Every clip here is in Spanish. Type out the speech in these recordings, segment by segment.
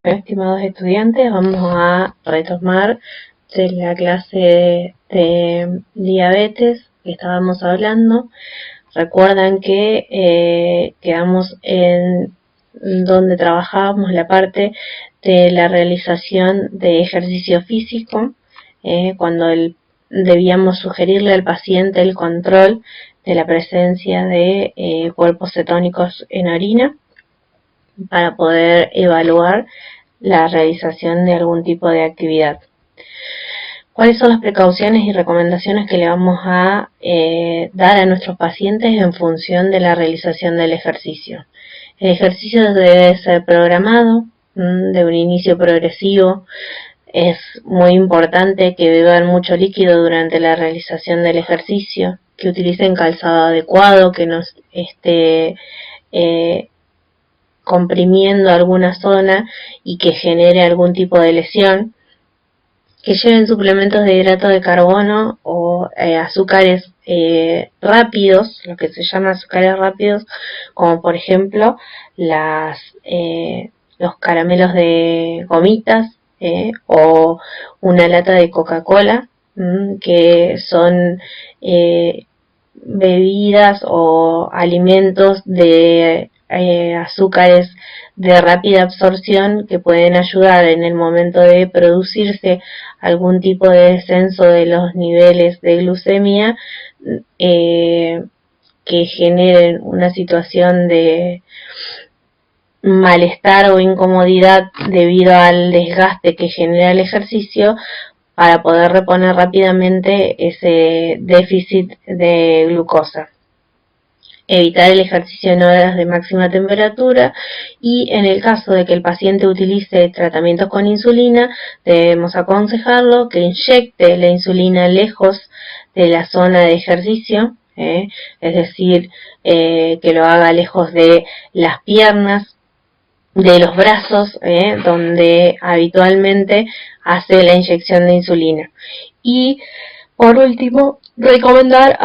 Estimados estudiantes, vamos a retomar de la clase de diabetes que estábamos hablando. Recuerdan que quedamos en donde trabajábamos la parte de la realización de ejercicio físico, cuando debíamos sugerirle al paciente el control de la presencia de cuerpos cetónicos en orina para poder evaluar la realización de algún tipo de actividad. ¿Cuáles son las precauciones y recomendaciones que le vamos a dar a nuestros pacientes en función de la realización del ejercicio? El ejercicio debe ser programado, de un inicio progresivo. Es muy importante que beban mucho líquido durante la realización del ejercicio, que utilicen calzado adecuado, que no esté comprimiendo alguna zona y que genere algún tipo de lesión, que lleven suplementos de hidrato de carbono o azúcares rápidos, lo que se llama azúcares rápidos, como por ejemplo los caramelos de gomitas o una lata de Coca-Cola, que son bebidas o alimentos de azúcares de rápida absorción que pueden ayudar en el momento de producirse algún tipo de descenso de los niveles de glucemia, que generen una situación de malestar o incomodidad debido al desgaste que genera el ejercicio, para poder reponer rápidamente ese déficit de glucosa. Evitar el ejercicio en horas de máxima temperatura, y en el caso de que el paciente utilice tratamientos con insulina, debemos aconsejarlo que inyecte la insulina lejos de la zona de ejercicio, es decir, que lo haga lejos de las piernas, de los brazos, donde habitualmente hace la inyección de insulina. Y por último, recomendar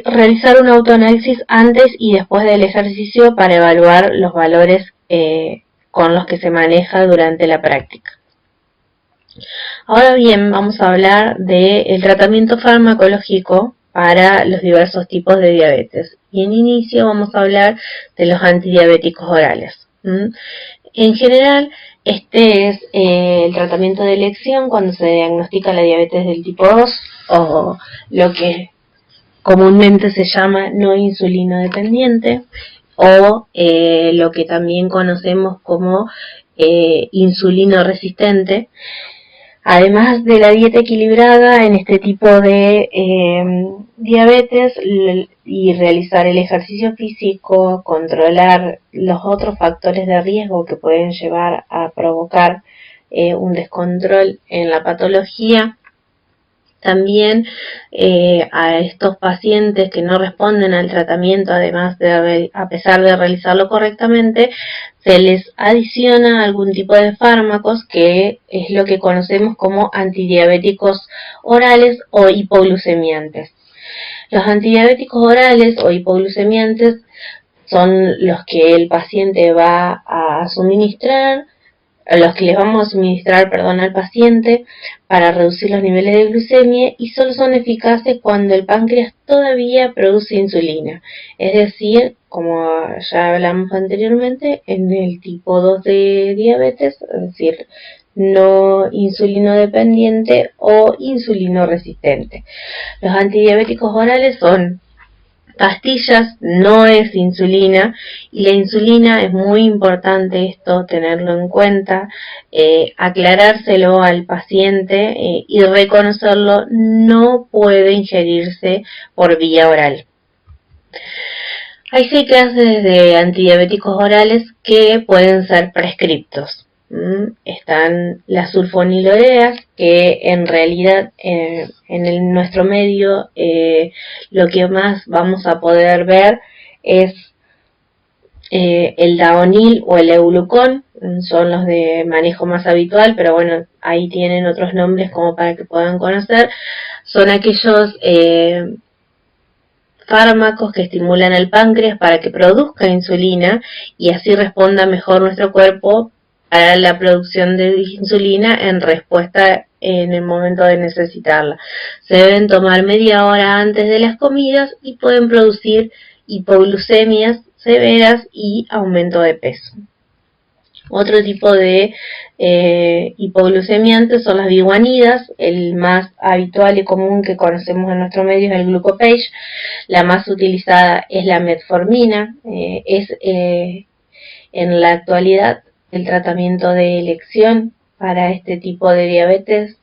realizar un autoanálisis antes y después del ejercicio para evaluar los valores con los que se maneja durante la práctica. Ahora bien, vamos a hablar del tratamiento farmacológico para los diversos tipos de diabetes. Y en inicio vamos a hablar de los antidiabéticos orales. En general, este es el tratamiento de elección cuando se diagnostica la diabetes del tipo 2, o lo que comúnmente se llama no insulino dependiente, o lo que también conocemos como insulino resistente. Además de la dieta equilibrada en este tipo de diabetes y realizar el ejercicio físico, controlar los otros factores de riesgo que pueden llevar a provocar un descontrol en la patología, también a estos pacientes que no responden al tratamiento, además de, a pesar de realizarlo correctamente, se les adiciona algún tipo de fármacos, que es lo que conocemos como antidiabéticos orales o hipoglucemiantes. Los antidiabéticos orales o hipoglucemiantes son los que el paciente va a suministrar, los que les vamos a suministrar, al paciente para reducir los niveles de glucemia, y solo son eficaces cuando el páncreas todavía produce insulina. Es decir, como ya hablamos anteriormente, en el tipo 2 de diabetes, es decir, no insulino dependiente o insulino resistente. Los antidiabéticos orales son pastillas, no es insulina, y la insulina es muy importante esto tenerlo en cuenta, aclarárselo al paciente y reconocerlo, no puede ingerirse por vía oral. Hay 6 clases de antidiabéticos orales que pueden ser prescriptos. Están las sulfonilureas, que en realidad en nuestro medio lo que más vamos a poder ver es el Daonil o el Euglucón, son los de manejo más habitual, pero bueno, ahí tienen otros nombres como para que puedan conocer. Son aquellos fármacos que estimulan al páncreas para que produzca insulina y así responda mejor nuestro cuerpo para la producción de insulina en respuesta en el momento de necesitarla. Se deben tomar media hora antes de las comidas y pueden producir hipoglucemias severas y aumento de peso. Otro tipo de hipoglucemiantes son las biguanidas. El más habitual y común que conocemos en nuestro medio es el glucopage. La más utilizada es la metformina. En la actualidad el tratamiento de elección para este tipo de diabetes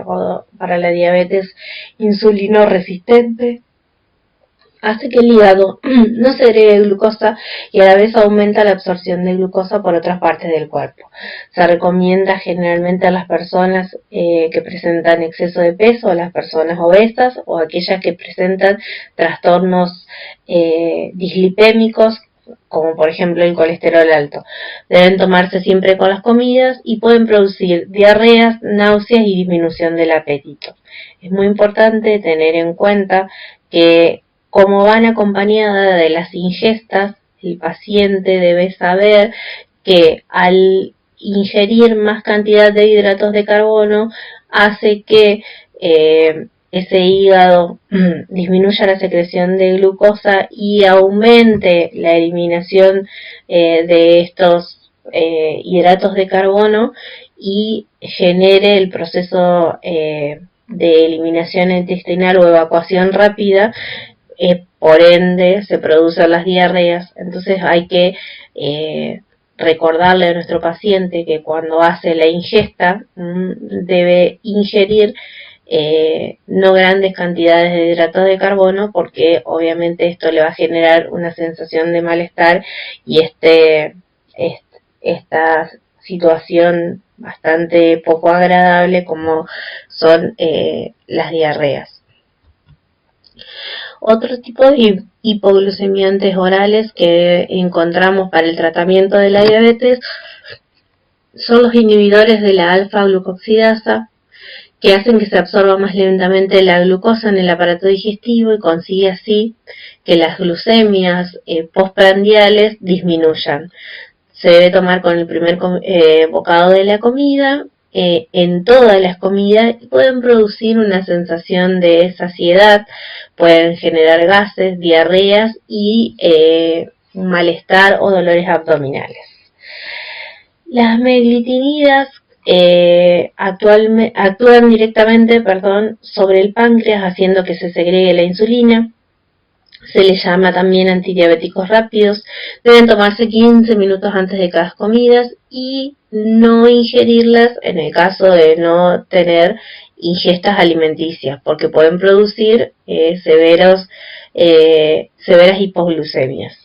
o para la diabetes insulino resistente. Hace que el hígado no segregue glucosa y a la vez aumenta la absorción de glucosa por otras partes del cuerpo. Se recomienda generalmente a las personas que presentan exceso de peso, a las personas obesas o aquellas que presentan trastornos dislipémicos, como por ejemplo el colesterol alto. Deben tomarse siempre con las comidas y pueden producir diarreas, náuseas y disminución del apetito. Es muy importante tener en cuenta que como van acompañadas de las ingestas, el paciente debe saber que al ingerir más cantidad de hidratos de carbono hace que ese hígado disminuya la secreción de glucosa y aumente la eliminación de estos hidratos de carbono y genere el proceso de eliminación intestinal o evacuación rápida. Por ende se producen las diarreas. Entonces hay que recordarle a nuestro paciente que cuando hace la ingesta debe ingerir no grandes cantidades de hidratos de carbono, porque obviamente esto le va a generar una sensación de malestar y esta situación bastante poco agradable como son las diarreas. Otro tipo de hipoglucemiantes orales que encontramos para el tratamiento de la diabetes son los inhibidores de la alfa-glucosidasa, que hacen que se absorba más lentamente la glucosa en el aparato digestivo y consigue así que las glucemias postprandiales disminuyan. Se debe tomar con el primer bocado de la comida, en todas las comidas, y pueden producir una sensación de saciedad, pueden generar gases, diarreas y malestar o dolores abdominales. Las meglitinidas actúan directamente sobre el páncreas, haciendo que se segregue la insulina. Se les llama también antidiabéticos rápidos. Deben tomarse 15 minutos antes de cada comida y no ingerirlas en el caso de no tener ingestas alimenticias, porque pueden producir severas hipoglucemias.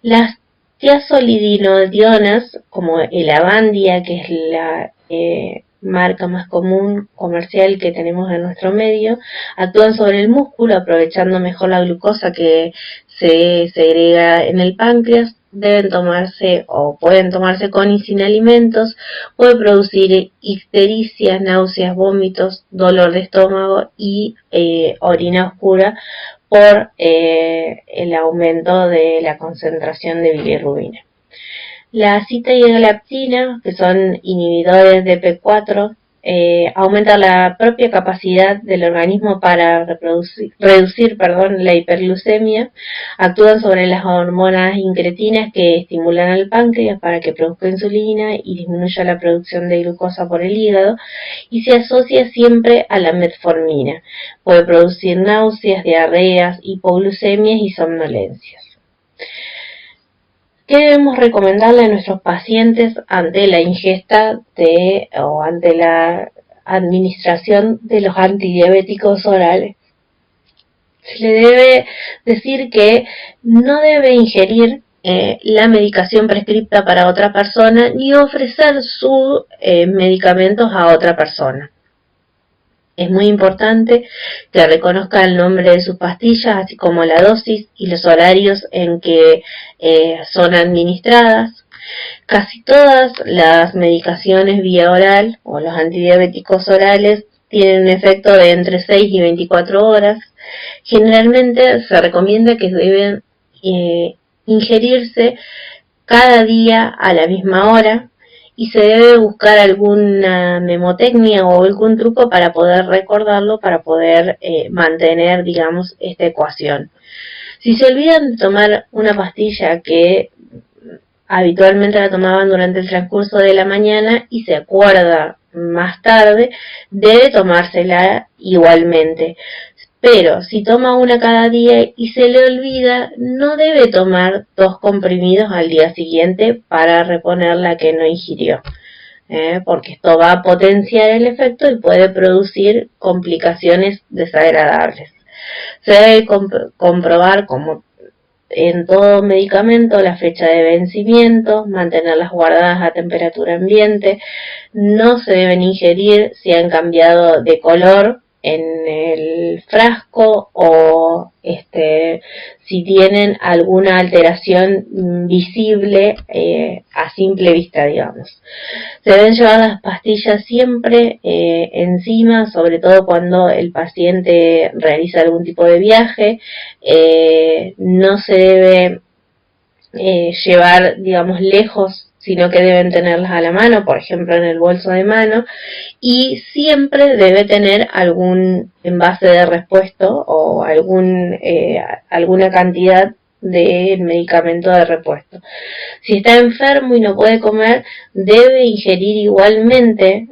Las tiazolidinodionas, como el Avandia, que es la marca más común comercial que tenemos en nuestro medio, actúan sobre el músculo aprovechando mejor la glucosa que se segrega en el páncreas. Deben tomarse o pueden tomarse con y sin alimentos. Puede producir ictericia, náuseas, vómitos, dolor de estómago y orina oscura por el aumento de la concentración de bilirrubina. La cita-galactina, que son inhibidores de P4, aumenta la propia capacidad del organismo para reducir la hiperglucemia. Actúan sobre las hormonas incretinas que estimulan al páncreas para que produzca insulina y disminuya la producción de glucosa por el hígado, y se asocia siempre a la metformina. Puede producir náuseas, diarreas, hipoglucemias y somnolencias. ¿Qué debemos recomendarle a nuestros pacientes ante la ingesta o ante la administración de los antidiabéticos orales? Se le debe decir que no debe ingerir la medicación prescrita para otra persona ni ofrecer sus medicamentos a otra persona. Es muy importante que reconozca el nombre de sus pastillas, así como la dosis y los horarios en que son administradas. Casi todas las medicaciones vía oral o los antidiabéticos orales tienen un efecto de entre 6 y 24 horas. Generalmente se recomienda que deben ingerirse cada día a la misma hora y se debe buscar alguna memotecnia o algún truco para poder recordarlo, para poder mantener, digamos, esta ecuación. Si se olvidan de tomar una pastilla que habitualmente la tomaban durante el transcurso de la mañana y se acuerda más tarde, debe tomársela igualmente. Pero si toma una cada día y se le olvida, no debe tomar 2 comprimidos al día siguiente para reponer la que no ingirió. Porque esto va a potenciar el efecto y puede producir complicaciones desagradables. Se debe comprobar, como en todo medicamento, la fecha de vencimiento, mantenerlas guardadas a temperatura ambiente, no se deben ingerir si han cambiado de color en el frasco o si tienen alguna alteración visible a simple vista, digamos. Se deben llevar las pastillas siempre encima, sobre todo cuando el paciente realiza algún tipo de viaje. No se debe llevar, digamos, lejos, sino que deben tenerlas a la mano, por ejemplo en el bolso de mano, y siempre debe tener algún envase de repuesto o alguna cantidad de medicamento de repuesto. Si está enfermo y no puede comer, debe ingerir igualmente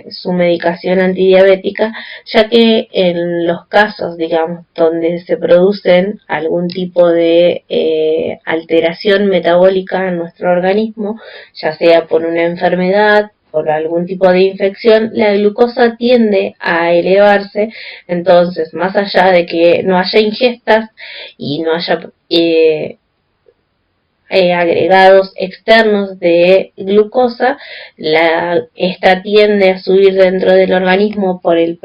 su medicación antidiabética, ya que en los casos, digamos, donde se producen algún tipo de alteración metabólica en nuestro organismo, ya sea por una enfermedad, por algún tipo de infección, la glucosa tiende a elevarse. Entonces, más allá de que no haya ingestas y no haya agregados externos de glucosa, esta tiende a subir dentro del organismo por el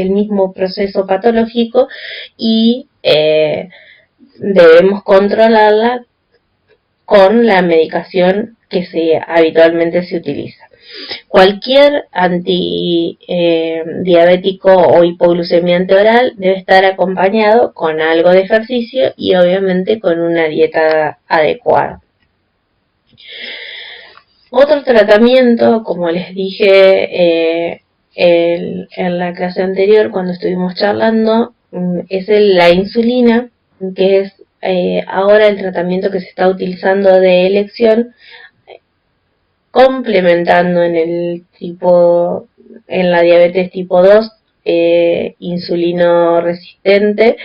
mismo proceso patológico y debemos controlarla con la medicación que habitualmente se utiliza. Cualquier antidiabético o hipoglucemiante oral debe estar acompañado con algo de ejercicio y obviamente con una dieta adecuada. Otro tratamiento, como les dije en la clase anterior cuando estuvimos charlando, es la insulina, que es ahora el tratamiento que se está utilizando de elección, complementando en la diabetes tipo 2, insulino resistente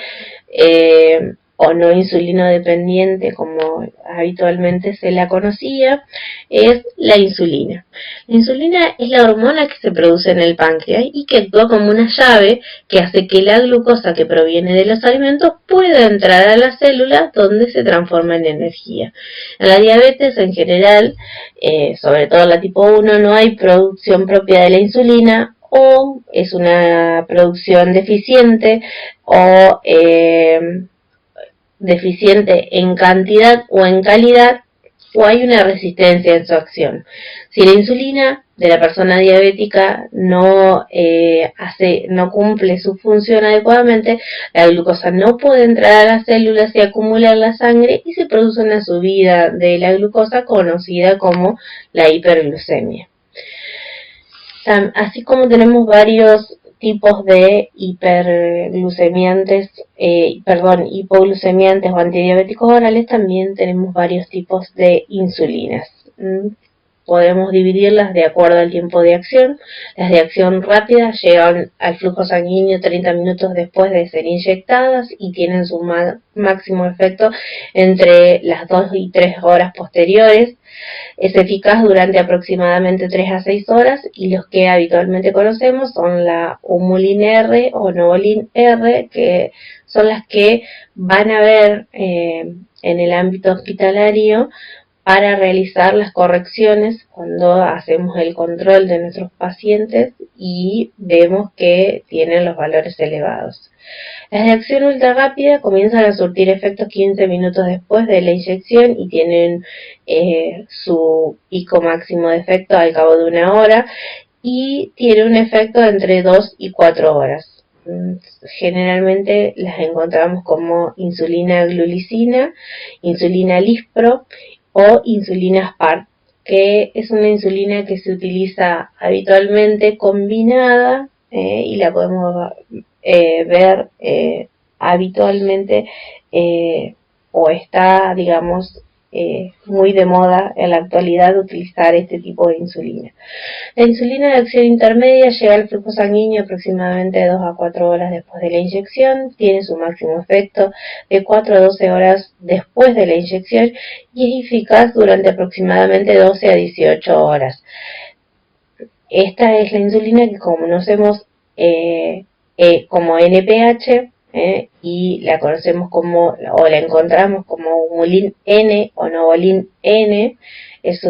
o no insulino dependiente, como habitualmente se la conocía, es la insulina. La insulina es la hormona que se produce en el páncreas y que actúa como una llave que hace que la glucosa que proviene de los alimentos pueda entrar a las células, donde se transforma en energía. En la diabetes en general, sobre todo la tipo 1, no hay producción propia de la insulina, o es una producción deficiente o deficiente en cantidad o en calidad, o hay una resistencia en su acción. Si la insulina de la persona diabética no cumple su función adecuadamente, la glucosa no puede entrar a las células y acumular la sangre, y se produce una subida de la glucosa conocida como la hiperglucemia. Así como tenemos varios tipos de hipoglucemiantes o antidiabéticos orales, también tenemos varios tipos de insulinas. Podemos dividirlas de acuerdo al tiempo de acción. Las de acción rápida llegan al flujo sanguíneo 30 minutos después de ser inyectadas y tienen su máximo efecto entre las 2 y 3 horas posteriores. Es eficaz durante aproximadamente 3 a 6 horas, y los que habitualmente conocemos son la Humulin R o Novolin R, que son las que van a ver en el ámbito hospitalario para realizar las correcciones cuando hacemos el control de nuestros pacientes y vemos que tienen los valores elevados. Las de acción ultra rápida comienzan a surtir efectos 15 minutos después de la inyección y tienen su pico máximo de efecto al cabo de 1 hora, y tiene un efecto de entre 2 y 4 horas. Generalmente las encontramos como insulina glulicina, insulina Lispro o insulina Aspart, que es una insulina que se utiliza habitualmente combinada y la podemos ver habitualmente o está, digamos, muy de moda en la actualidad utilizar este tipo de insulina. La insulina de acción intermedia llega al flujo sanguíneo aproximadamente de 2 a 4 horas después de la inyección, tiene su máximo efecto de 4 a 12 horas después de la inyección y es eficaz durante aproximadamente 12 a 18 horas. Esta es la insulina que conocemos como NPH, y la conocemos como, o la encontramos como Humulin N o Novolin N. Es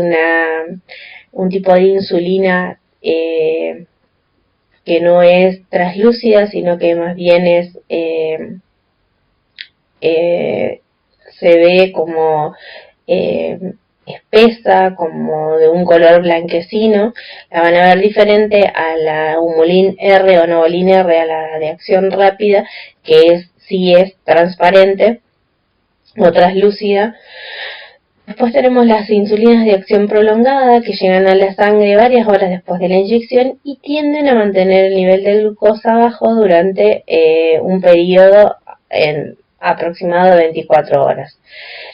un tipo de insulina que no es translúcida, sino que más bien es se ve como espesa, como de un color blanquecino. La van a ver diferente a la Humulin R o Novolin R, a la de acción rápida, que sí es transparente o translúcida. Después tenemos las insulinas de acción prolongada, que llegan a la sangre varias horas después de la inyección y tienden a mantener el nivel de glucosa bajo durante un periodo aproximado de 24 horas.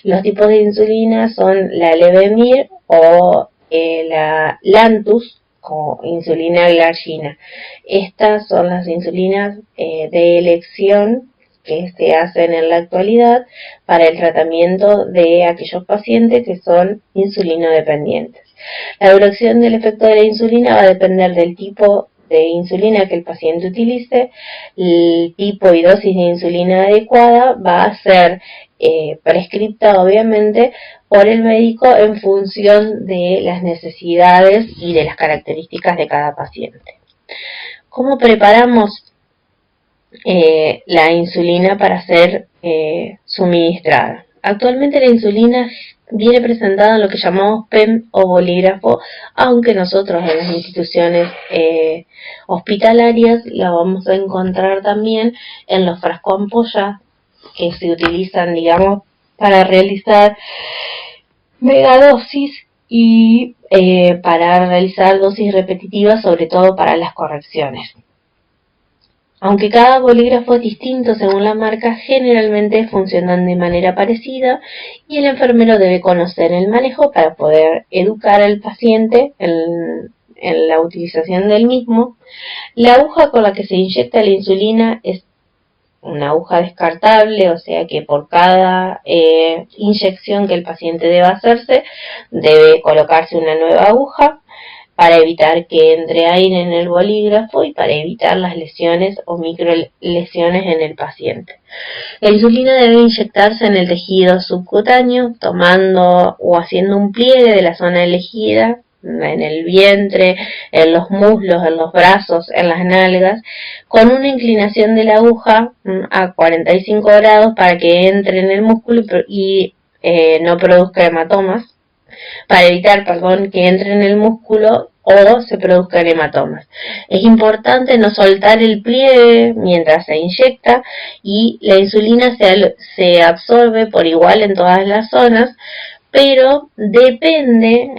Los tipos de insulina son la Levemir o la Lantus o insulina glargina. Estas son las insulinas de elección que se hacen en la actualidad para el tratamiento de aquellos pacientes que son insulinodependientes. La duración del efecto de la insulina va a depender del tipo de insulina que el paciente utilice. El tipo y dosis de insulina adecuada va a ser prescripta obviamente por el médico en función de las necesidades y de las características de cada paciente. ¿Cómo preparamos la insulina para ser suministrada? Actualmente la insulina viene presentada en lo que llamamos PEM o bolígrafo, aunque nosotros en las instituciones hospitalarias la vamos a encontrar también en los frascos ampolla que se utilizan, digamos, para realizar megadosis y para realizar dosis repetitivas, sobre todo para las correcciones. Aunque cada bolígrafo es distinto según la marca, generalmente funcionan de manera parecida y el enfermero debe conocer el manejo para poder educar al paciente en la utilización del mismo. La aguja con la que se inyecta la insulina es una aguja descartable, o sea que por cada inyección que el paciente deba hacerse, debe colocarse una nueva aguja para evitar que entre aire en el bolígrafo y para evitar las lesiones o microlesiones en el paciente. La insulina debe inyectarse en el tejido subcutáneo, tomando o haciendo un pliegue de la zona elegida, en el vientre, en los muslos, en los brazos, en las nalgas, con una inclinación de la aguja a 45 grados para que entre en el músculo y no produzca hematomas, para evitar, que entre en el músculo o se produzcan hematomas. Es importante no soltar el pliegue mientras se inyecta y la insulina se absorbe por igual en todas las zonas, pero depende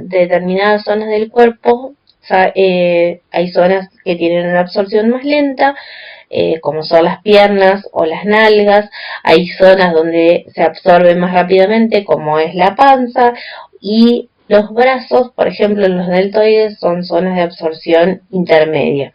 determinadas zonas del cuerpo. Hay zonas que tienen una absorción más lenta, como son las piernas o las nalgas. Hay zonas donde se absorbe más rápidamente, como es la panza, y los brazos, por ejemplo, los deltoides, son zonas de absorción intermedia.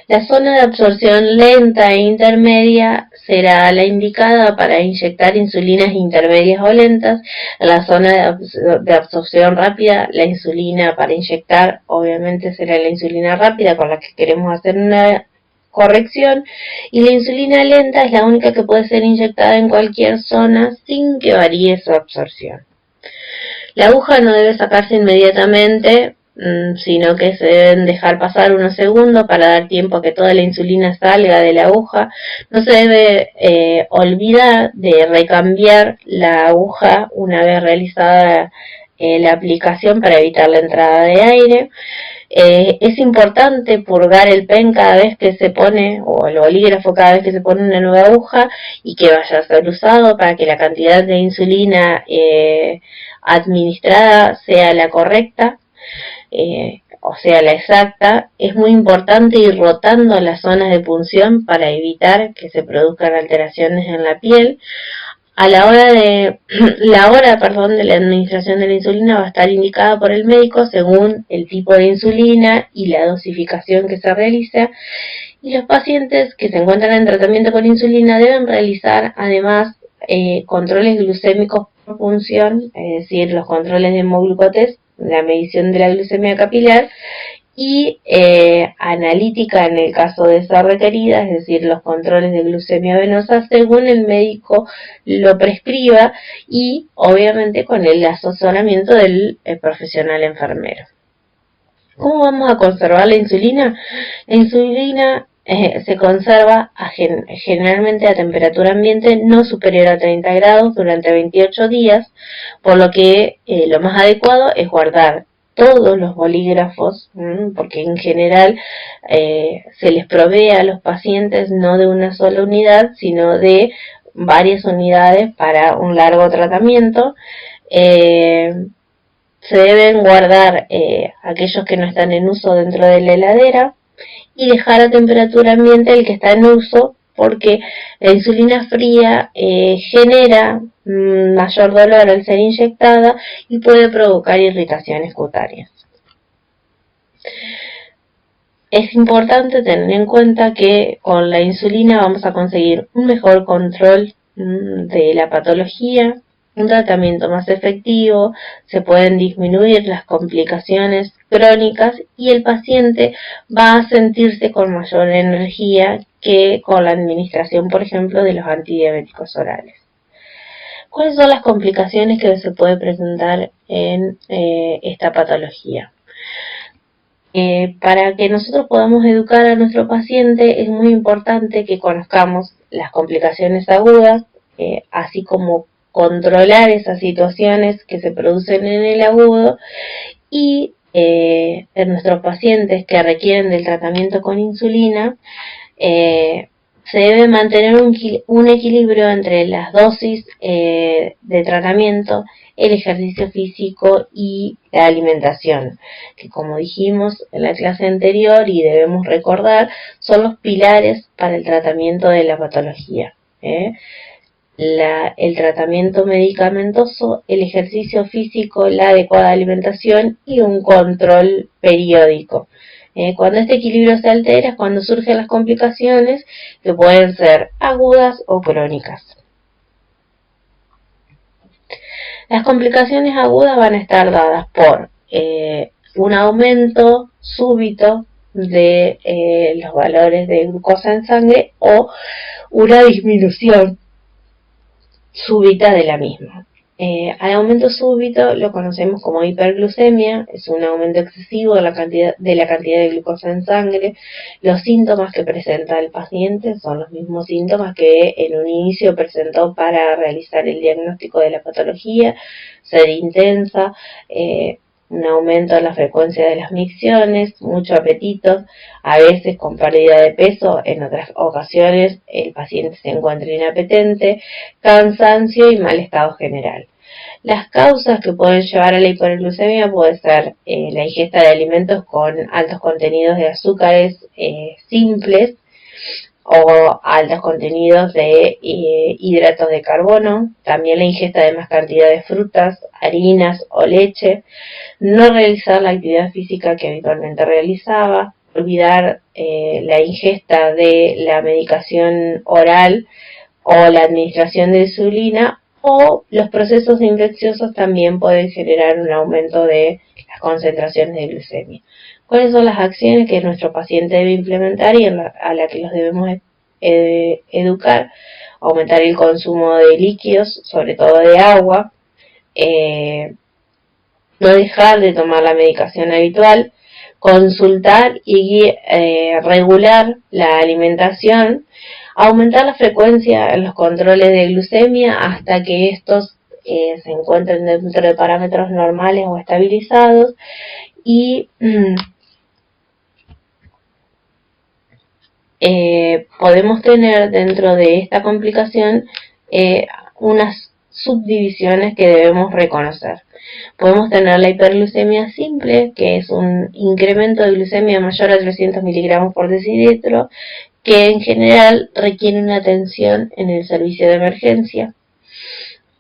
La zona de absorción lenta e intermedia será la indicada para inyectar insulinas intermedias o lentas. En la zona de absorción rápida, la insulina para inyectar obviamente será la insulina rápida con la que queremos hacer una corrección, y la insulina lenta es la única que puede ser inyectada en cualquier zona sin que varíe su absorción. La aguja no debe sacarse inmediatamente, sino que se deben dejar pasar unos segundos para dar tiempo a que toda la insulina salga de la aguja. No se debe olvidar de recambiar la aguja una vez realizada la aplicación para evitar la entrada de aire. Es importante purgar el pen cada vez que se pone, o el bolígrafo cada vez que se pone una nueva aguja y que vaya a ser usado, para que la cantidad de insulina administrada sea la correcta, o sea la exacta. Es muy importante ir rotando las zonas de punción para evitar que se produzcan alteraciones en la piel. A la hora de la hora, de la administración de la insulina va a estar indicada por el médico según el tipo de insulina y la dosificación que se realiza. Y los pacientes que se encuentran en tratamiento con insulina deben realizar además controles glucémicos por punción, es decir, los controles de hemoglucotest, la medición de la glucemia capilar, y analítica en el caso de ser requerida, es decir, los controles de glucemia venosa según el médico lo prescriba y obviamente con el asesoramiento del profesional enfermero. ¿Cómo vamos a conservar la insulina? La insulina se conserva generalmente a temperatura ambiente no superior a 30 grados durante 28 días, por lo que lo más adecuado es guardar todos los bolígrafos, porque en general se les provee a los pacientes no de una sola unidad, sino de varias unidades para un largo tratamiento. Se deben guardar aquellos que no están en uso dentro de la heladera y dejar a temperatura ambiente el que está en uso, porque la insulina fría genera mayor dolor al ser inyectada y puede provocar irritaciones cutáneas. Es importante tener en cuenta que con la insulina vamos a conseguir un mejor control de la patología, un tratamiento más efectivo, se pueden disminuir las complicaciones crónicas y el paciente va a sentirse con mayor energía que con la administración, por ejemplo, de los antidiabéticos orales. ¿Cuáles son las complicaciones que se pueden presentar en esta patología? Para que nosotros podamos educar a nuestro paciente es muy importante que conozcamos las complicaciones agudas, así como controlar esas situaciones que se producen en el agudo, y en nuestros pacientes que requieren del tratamiento con insulina se debe mantener un equilibrio entre las dosis de tratamiento, el ejercicio físico y la alimentación, que como dijimos en la clase anterior y debemos recordar, son los pilares para el tratamiento de la patología. El tratamiento medicamentoso, el ejercicio físico, la adecuada alimentación y un control periódico. Cuando este equilibrio se altera es cuando surgen las complicaciones que pueden ser agudas o crónicas. Las complicaciones agudas van a estar dadas por un aumento súbito de los valores de glucosa en sangre o una disminución súbita de la misma. Al aumento súbito lo conocemos como hiperglucemia, es un aumento excesivo de la cantidad de glucosa en sangre. Los síntomas que presenta el paciente son los mismos síntomas que en un inicio presentó para realizar el diagnóstico de la patología: sed intensa, un aumento en la frecuencia de las micciones, mucho apetito, a veces con pérdida de peso, en otras ocasiones el paciente se encuentra inapetente, cansancio y mal estado general. Las causas que pueden llevar a la hiperglucemia puede ser la ingesta de alimentos con altos contenidos de azúcares simples o altos contenidos de hidratos de carbono, también la ingesta de más cantidad de frutas, harinas o leche, no realizar la actividad física que habitualmente realizaba, olvidar la ingesta de la medicación oral o la administración de insulina, o los procesos infecciosos también pueden generar un aumento de las concentraciones de glucemia. ¿Cuáles son las acciones que nuestro paciente debe implementar y a la que los debemos educar? Aumentar el consumo de líquidos, sobre todo de agua, no dejar de tomar la medicación habitual, consultar y regular la alimentación, aumentar la frecuencia en los controles de glucemia hasta que estos se encuentren dentro de parámetros normales o estabilizados, y podemos tener dentro de esta complicación unas subdivisiones que debemos reconocer. Podemos tener la hiperglucemia simple, que es un incremento de glucemia mayor a 300 miligramos por decilitro, que en general requiere una atención en el servicio de emergencia.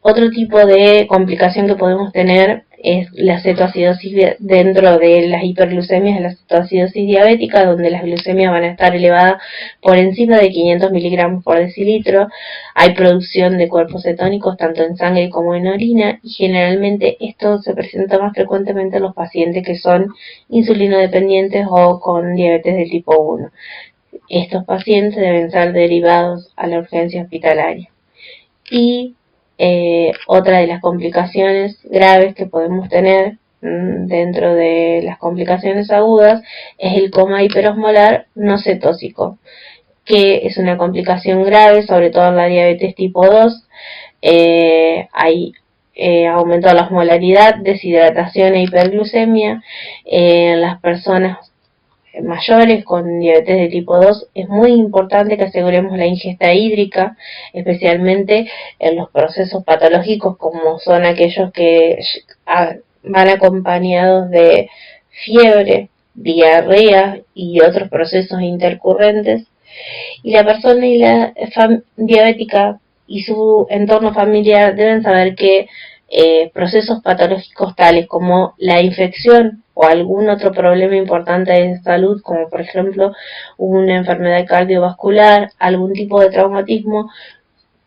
Otro tipo de complicación que podemos tener es la cetoacidosis dentro de las hiperglucemias, la cetoacidosis diabética, donde las glucemias van a estar elevadas por encima de 500 miligramos por decilitro. Hay producción de cuerpos cetónicos tanto en sangre como en orina, y generalmente esto se presenta más frecuentemente en los pacientes que son insulinodependientes o con diabetes de tipo 1. Estos pacientes deben ser derivados a la urgencia hospitalaria. Y otra de las complicaciones graves que podemos tener dentro de las complicaciones agudas es el coma hiperosmolar no cetósico, que es una complicación grave, sobre todo en la diabetes tipo 2. Hay aumento de la osmolaridad, deshidratación e hiperglucemia. En las personas mayores con diabetes de tipo 2 es muy importante que aseguremos la ingesta hídrica, especialmente en los procesos patológicos como son aquellos que van acompañados de fiebre, diarrea y otros procesos intercurrentes. Y la persona y la diabética y su entorno familiar deben saber que procesos patológicos tales como la infección o algún otro problema importante de salud, como por ejemplo una enfermedad cardiovascular, algún tipo de traumatismo,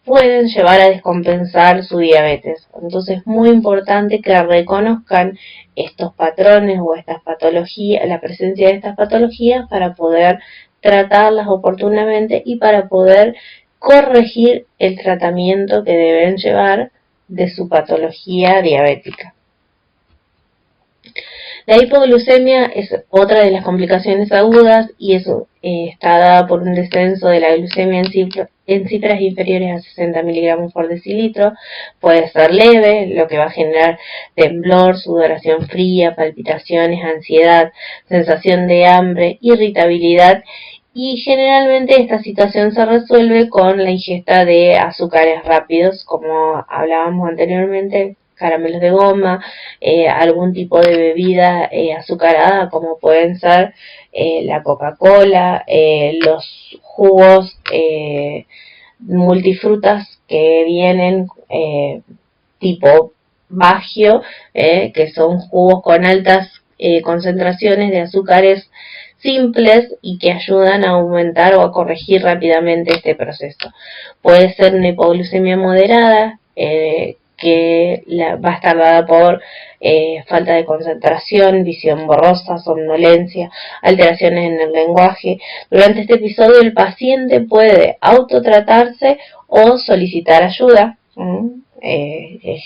pueden llevar a descompensar su diabetes. Entonces es muy importante que reconozcan estos patrones o estas patologías, la presencia de estas patologías, para poder tratarlas oportunamente y para poder corregir el tratamiento que deben llevar de su patología diabética. La hipoglucemia es otra de las complicaciones agudas y eso está dada por un descenso de la glucemia en cifras inferiores a 60 miligramos por decilitro. Puede ser leve, lo que va a generar temblor, sudoración fría, palpitaciones, ansiedad, sensación de hambre, irritabilidad, y generalmente esta situación se resuelve con la ingesta de azúcares rápidos, como hablábamos anteriormente, caramelos de goma, algún tipo de bebida azucarada, como pueden ser la Coca-Cola, los jugos multifrutas que vienen tipo Bagio, que son jugos con altas concentraciones de azúcares simples y que ayudan a aumentar o a corregir rápidamente este proceso. Puede ser una hipoglucemia moderada, que va a estar dada por falta de concentración, visión borrosa, somnolencia, alteraciones en el lenguaje. Durante este episodio el paciente puede autotratarse o solicitar ayuda.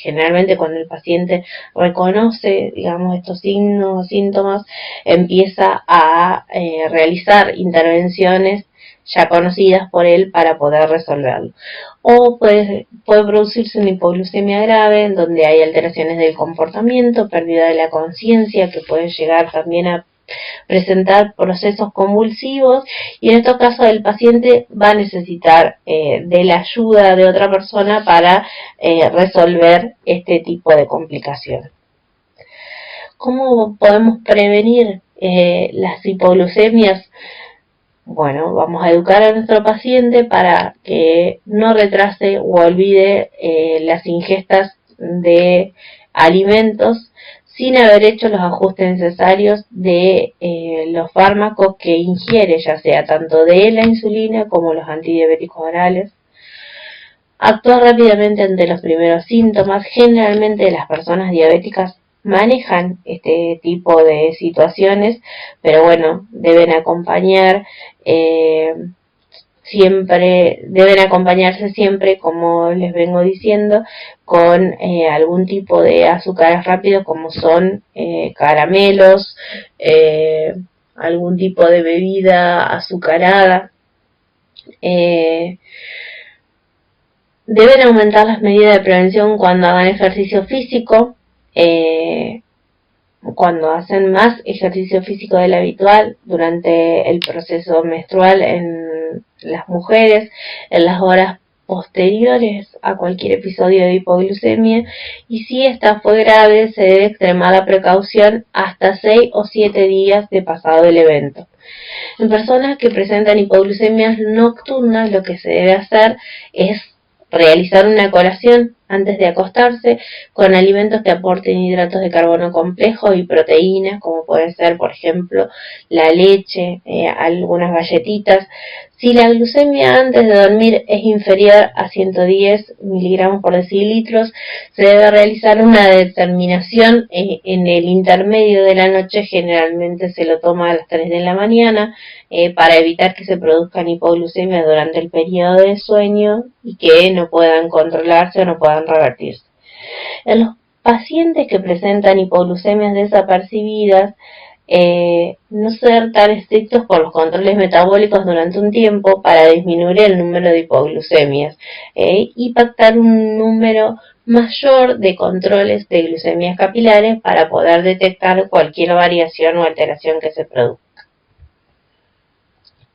Generalmente cuando el paciente reconoce, digamos, estos signos o síntomas, empieza a realizar intervenciones ya conocidas por él para poder resolverlo. O puede producirse una hipoglucemia grave, en donde hay alteraciones del comportamiento, pérdida de la conciencia, que puede llegar también a presentar procesos convulsivos, y en estos casos el paciente va a necesitar de la ayuda de otra persona para resolver este tipo de complicaciones. ¿Cómo podemos prevenir las hipoglucemias? Bueno, vamos a educar a nuestro paciente para que no retrase o olvide las ingestas de alimentos sin haber hecho los ajustes necesarios de los fármacos que ingiere, ya sea tanto de la insulina como los antidiabéticos orales. Actuar rápidamente ante los primeros síntomas. Generalmente las personas diabéticas manejan este tipo de situaciones, pero bueno, deben acompañarse siempre, como les vengo diciendo, con algún tipo de azúcares rápidos, como son caramelos, algún tipo de bebida azucarada. Deben aumentar las medidas de prevención cuando hagan ejercicio físico, cuando hacen más ejercicio físico del habitual durante el proceso menstrual en las mujeres, en las horas posteriores a cualquier episodio de hipoglucemia, y si esta fue grave se debe extremar la precaución hasta 6 o 7 días de pasado el evento. En personas que presentan hipoglucemias nocturnas, lo que se debe hacer es realizar una colación antes de acostarse con alimentos que aporten hidratos de carbono complejos y proteínas, como pueden ser, por ejemplo, la leche, algunas galletitas. Si la glucemia antes de dormir es inferior a 110 miligramos por decilitros, se debe realizar una determinación en el intermedio de la noche. Generalmente se lo toma a las 3 de la mañana, para evitar que se produzcan hipoglucemias durante el periodo de sueño y que no puedan controlarse o no puedan revertirse. En los pacientes que presentan hipoglucemias desapercibidas, no ser tan estrictos con los controles metabólicos durante un tiempo para disminuir el número de hipoglucemias, y pactar un número mayor de controles de glucemias capilares para poder detectar cualquier variación o alteración que se produzca.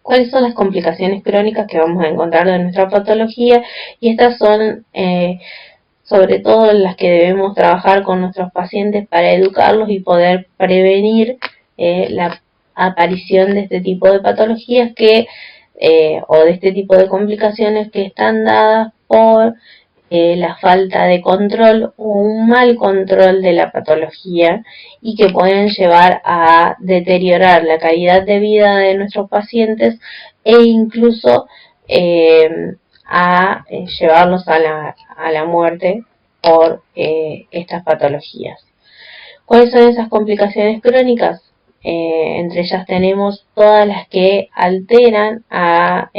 ¿Cuáles son las complicaciones crónicas que vamos a encontrar de nuestra patología? Y estas son sobre todo las que debemos trabajar con nuestros pacientes para educarlos y poder prevenir la aparición de este tipo de patologías o de este tipo de complicaciones que están dadas por la falta de control o un mal control de la patología, y que pueden llevar a deteriorar la calidad de vida de nuestros pacientes e incluso a llevarlos a la muerte por estas patologías. ¿Cuáles son esas complicaciones crónicas? Entre ellas tenemos todas las que alteran a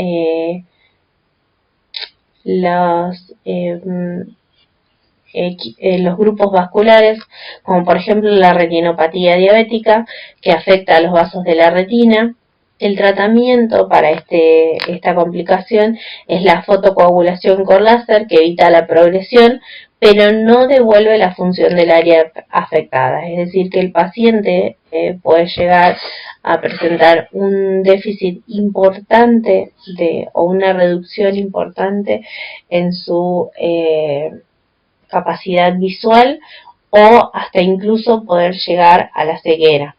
los grupos vasculares, como por ejemplo la retinopatía diabética, que afecta a los vasos de la retina. El tratamiento para esta complicación es la fotocoagulación con láser, que evita la progresión, pero no devuelve la función del área afectada. Es decir, que el paciente puede llegar a presentar un déficit importante o una reducción importante en su capacidad visual, o hasta incluso poder llegar a la ceguera.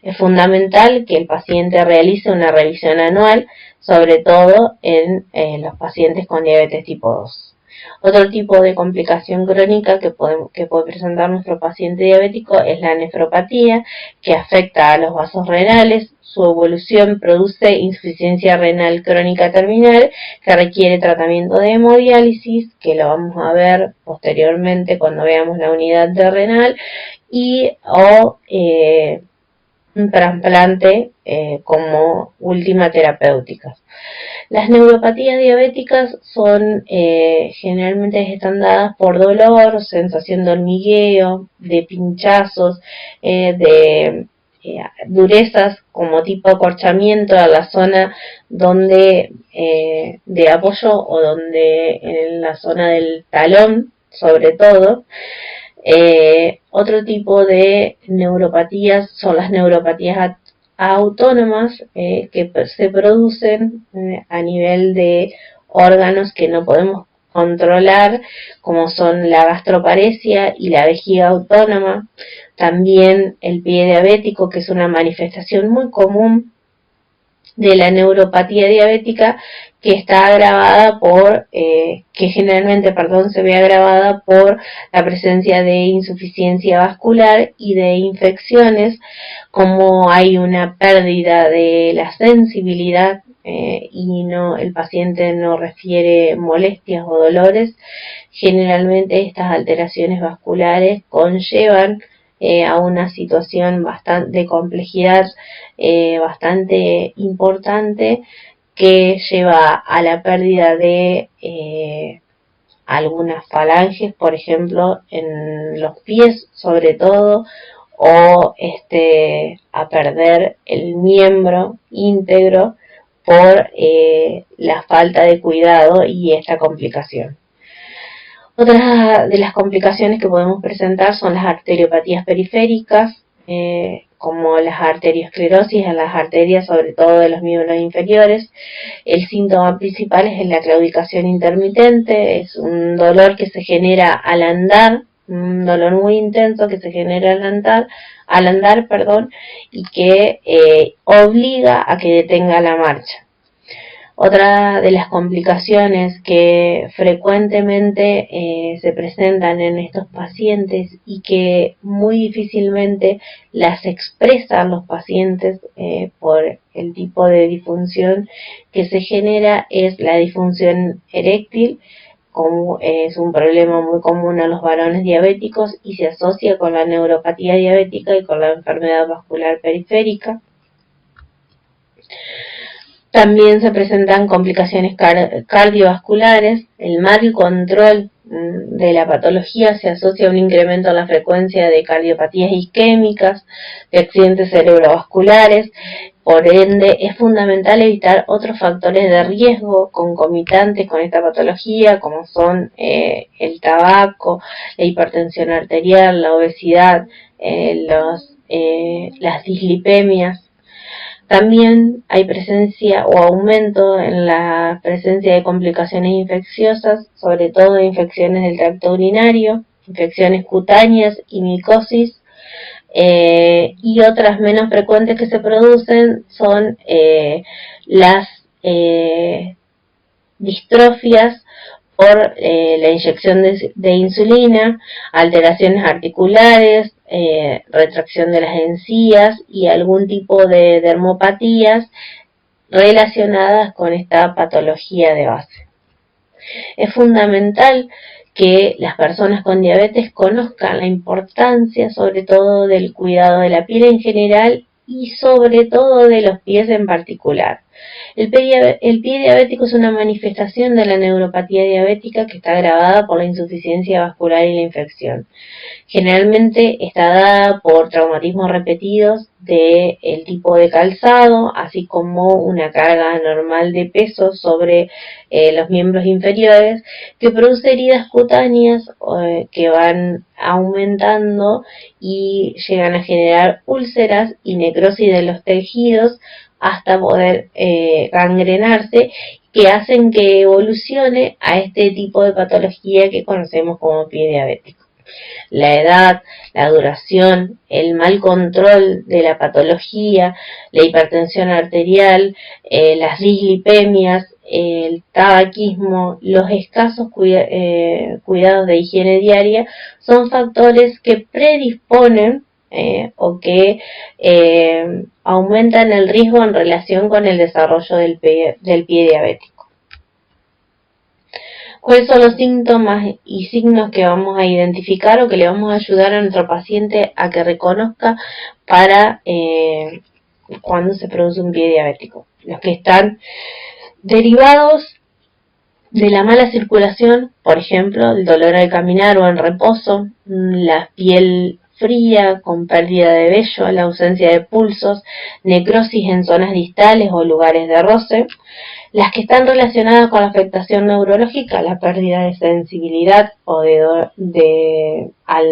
Es fundamental que el paciente realice una revisión anual, sobre todo en los pacientes con diabetes tipo 2. Otro tipo de complicación crónica que puede presentar nuestro paciente diabético es la nefropatía, que afecta a los vasos renales. Su evolución produce insuficiencia renal crónica terminal, que requiere tratamiento de hemodiálisis, que lo vamos a ver posteriormente cuando veamos la unidad de renal, o un trasplante como última terapéutica. Las neuropatías diabéticas son generalmente están dadas por dolor, sensación de hormigueo, de pinchazos, de durezas como tipo acorchamiento a la zona donde de apoyo, o donde en la zona del talón sobre todo. Otro tipo de neuropatías son las neuropatías autónomas, que se producen a nivel de órganos que no podemos controlar, como son la gastroparesia y la vejiga autónoma. También el pie diabético, que es una manifestación muy común de la neuropatía diabética, que está agravada se ve agravada por la presencia de insuficiencia vascular y de infecciones. Como hay una pérdida de la sensibilidad y el paciente no refiere molestias o dolores, generalmente estas alteraciones vasculares conllevan a una situación de complejidad bastante importante, que lleva a la pérdida de algunas falanges, por ejemplo en los pies sobre todo, o a perder el miembro íntegro por la falta de cuidado y esta complicación. Otra de las complicaciones que podemos presentar son las arteriopatías periféricas, como las arteriosclerosis en las arterias, sobre todo de los miembros inferiores. El síntoma principal es la claudicación intermitente, es un dolor que se genera al andar, un dolor muy intenso que se genera al andar, y que obliga a que detenga la marcha. Otra de las complicaciones que frecuentemente se presentan en estos pacientes y que muy difícilmente las expresan los pacientes por el tipo de disfunción que se genera es la disfunción eréctil, como es un problema muy común a los varones diabéticos y se asocia con la neuropatía diabética y con la enfermedad vascular periférica. También se presentan complicaciones cardiovasculares. El mal control de la patología se asocia a un incremento en la frecuencia de cardiopatías isquémicas, de accidentes cerebrovasculares. Por ende, es fundamental evitar otros factores de riesgo concomitantes con esta patología, como son el tabaco, la hipertensión arterial, la obesidad, las dislipemias. También hay presencia o aumento en la presencia de complicaciones infecciosas, sobre todo infecciones del tracto urinario, infecciones cutáneas y micosis, y otras menos frecuentes que se producen son las distrofias por la inyección de insulina, alteraciones articulares, retracción de las encías y algún tipo de dermopatías relacionadas con esta patología de base. Es fundamental que las personas con diabetes conozcan la importancia sobre todo del cuidado de la piel en general y sobre todo de los pies en particular. El pie diabético es una manifestación de la neuropatía diabética que está agravada por la insuficiencia vascular y la infección. Generalmente está dada por traumatismos repetidos del tipo de calzado, así como una carga anormal de peso sobre los miembros inferiores, que produce heridas cutáneas que van aumentando y llegan a generar úlceras y necrosis de los tejidos hasta poder gangrenarse, que hacen que evolucione a este tipo de patología que conocemos como pie diabético. La edad, la duración, el mal control de la patología, la hipertensión arterial, las dislipemias, el tabaquismo, los escasos cuidados de higiene diaria son factores que predisponen o que aumentan el riesgo en relación con el desarrollo del pie diabético. ¿Cuáles son los síntomas y signos que vamos a identificar o que le vamos a ayudar a nuestro paciente a que reconozca para cuando se produce un pie diabético? Los que están derivados de la mala circulación, por ejemplo, el dolor al caminar o en reposo, la piel fría con pérdida de vello, la ausencia de pulsos, necrosis en zonas distales o lugares de roce. Las que están relacionadas con la afectación neurológica, la pérdida de sensibilidad o a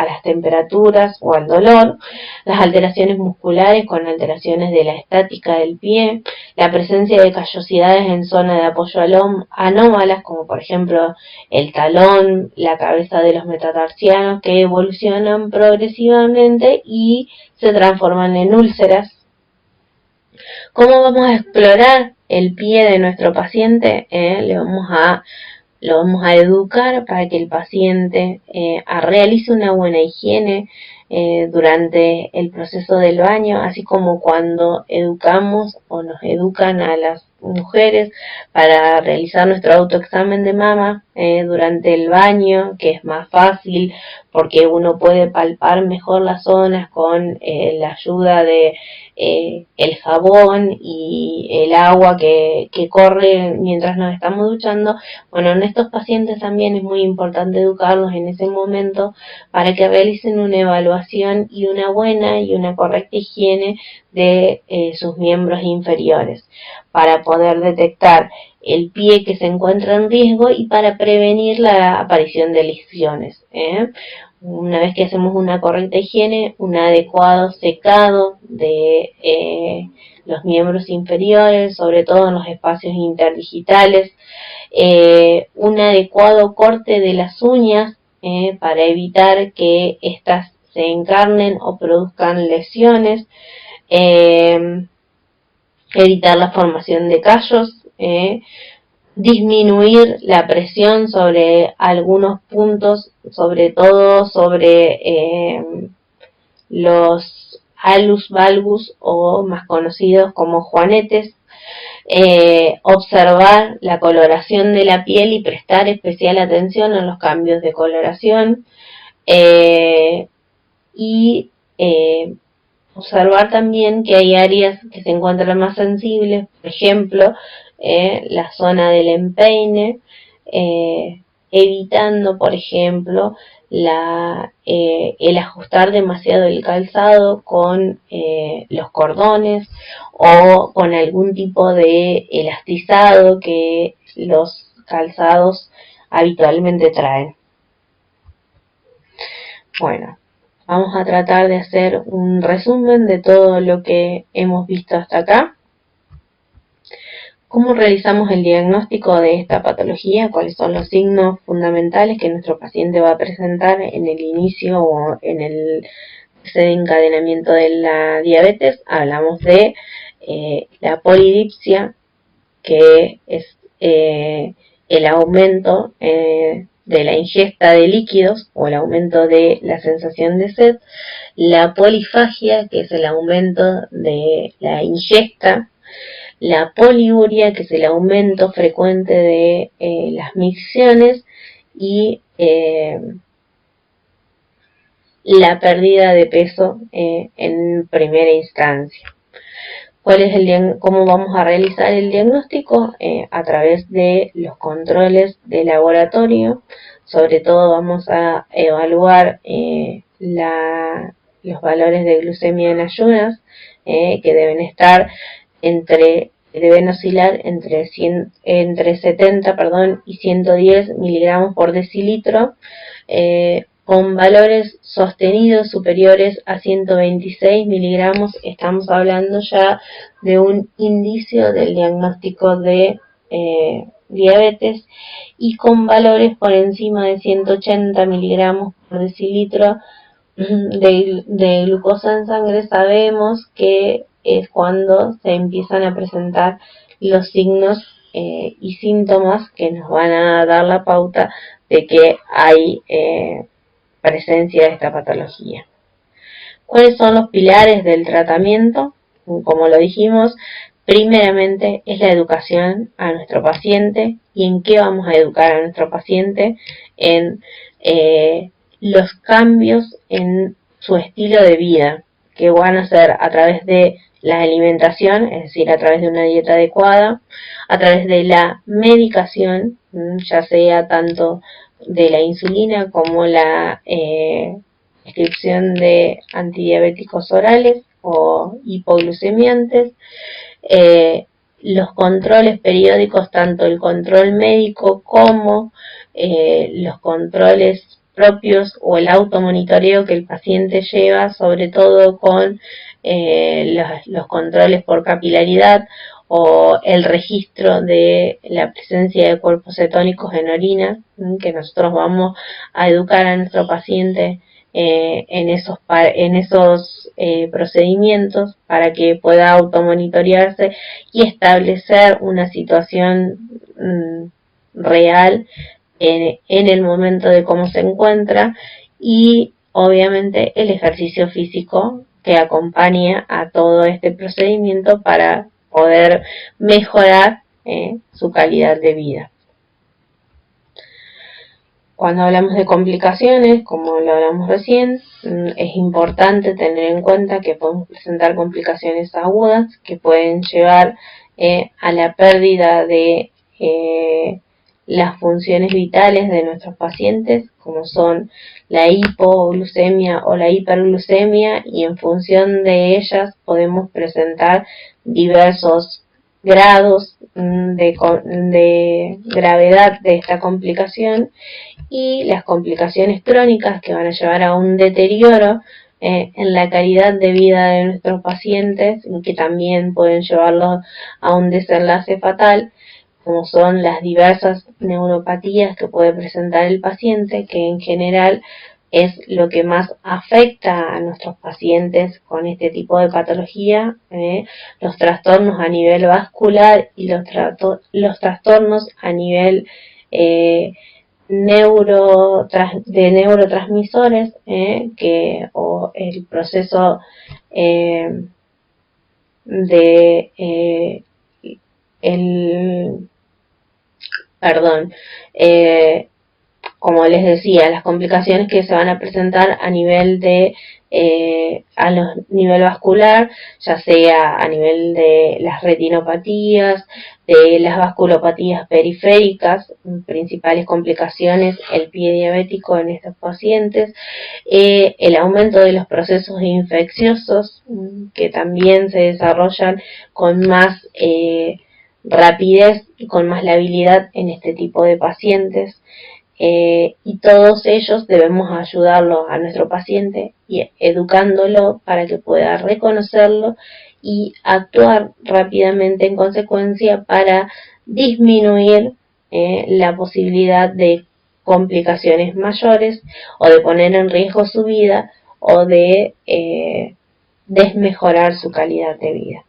las temperaturas o al dolor, las alteraciones musculares con alteraciones de la estática del pie, la presencia de callosidades en zona de apoyo anómalas, como por ejemplo el talón, la cabeza de los metatarsianos, que evolucionan progresivamente y se transforman en úlceras. ¿Cómo vamos a explorar el pie de nuestro paciente? Lo vamos a educar para que el paciente realice una buena higiene durante el proceso del baño, así como cuando educamos o nos educan a las mujeres para realizar nuestro autoexamen de mama durante el baño, que es más fácil porque uno puede palpar mejor las zonas con la ayuda de el jabón y el agua que corre mientras nos estamos duchando. Bueno, en estos pacientes también es muy importante educarlos en ese momento para que realicen una evaluación y una buena y una correcta higiene de sus miembros inferiores para poder detectar el pie que se encuentra en riesgo y para prevenir la aparición de lesiones. una vez que hacemos una correcta higiene, un adecuado secado de los miembros inferiores, sobre todo en los espacios interdigitales, un adecuado corte de las uñas para evitar que éstas se encarnen o produzcan lesiones, evitar la formación de callos, disminuir la presión sobre algunos puntos, sobre todo sobre los alus valgus, o más conocidos como juanetes, observar la coloración de la piel y prestar especial atención a los cambios de coloración, y observar también que hay áreas que se encuentran más sensibles, por ejemplo, la zona del empeine, evitando, por ejemplo, el ajustar demasiado el calzado con los cordones o con algún tipo de elastizado que los calzados habitualmente traen. Bueno, vamos a tratar de hacer un resumen de todo lo que hemos visto hasta acá. ¿Cómo realizamos el diagnóstico de esta patología? ¿Cuáles son los signos fundamentales que nuestro paciente va a presentar en el inicio o en el desencadenamiento de la diabetes? Hablamos de la polidipsia, que es el aumento de la ingesta de líquidos o el aumento de la sensación de sed; la polifagia, que es el aumento de la ingesta; la poliuria, que es el aumento frecuente de las micciones; y la pérdida de peso en primera instancia. ¿Cómo vamos a realizar el diagnóstico? A través de los controles de laboratorio. Sobre todo vamos a evaluar los valores de glucemia en ayunas, que deben oscilar entre 70 y 110 miligramos por decilitro, con valores sostenidos superiores a 126 miligramos. Estamos hablando ya de un indicio del diagnóstico de diabetes, y con valores por encima de 180 miligramos por decilitro de glucosa en sangre, sabemos que es cuando se empiezan a presentar los signos y síntomas que nos van a dar la pauta de que hay presencia de esta patología. ¿Cuáles son los pilares del tratamiento? Como lo dijimos, primeramente es la educación a nuestro paciente. ¿Y en qué vamos a educar a nuestro paciente? En los cambios en su estilo de vida, que van a ser a través de la alimentación, es decir, a través de una dieta adecuada, a través de la medicación, ya sea tanto de la insulina como la prescripción de antidiabéticos orales o hipoglucemiantes, los controles periódicos, tanto el control médico como los controles propios o el automonitoreo que el paciente lleva, sobre todo con los controles por capilaridad o el registro de la presencia de cuerpos cetónicos en orina, que nosotros vamos a educar a nuestro paciente en esos procedimientos para que pueda automonitorearse y establecer una situación real en el momento de cómo se encuentra, y obviamente el ejercicio físico que acompaña a todo este procedimiento para poder mejorar su calidad de vida. Cuando hablamos de complicaciones, como lo hablamos recién, es importante tener en cuenta que podemos presentar complicaciones agudas que pueden llevar a la pérdida de las funciones vitales de nuestros pacientes, como son la hipoglucemia o la hiperglucemia, y en función de ellas podemos presentar diversos grados de gravedad de esta complicación, y las complicaciones crónicas que van a llevar a un deterioro en la calidad de vida de nuestros pacientes, y que también pueden llevarlos a un desenlace fatal, como son las diversas neuropatías que puede presentar el paciente, que en general es lo que más afecta a nuestros pacientes con este tipo de patología, los trastornos a nivel vascular y los trastornos a nivel de neurotransmisores, o el proceso de el perdón, como les decía, las complicaciones que se van a presentar a nivel de nivel vascular, ya sea a nivel de las retinopatías, de las vasculopatías periféricas, principales complicaciones, el pie diabético en estos pacientes, el aumento de los procesos infecciosos, que también se desarrollan con más rapidez y con más labilidad en este tipo de pacientes. Y todos ellos debemos ayudarlo a nuestro paciente y educándolo para que pueda reconocerlo y actuar rápidamente en consecuencia para disminuir la posibilidad de complicaciones mayores, o de poner en riesgo su vida, o de desmejorar su calidad de vida.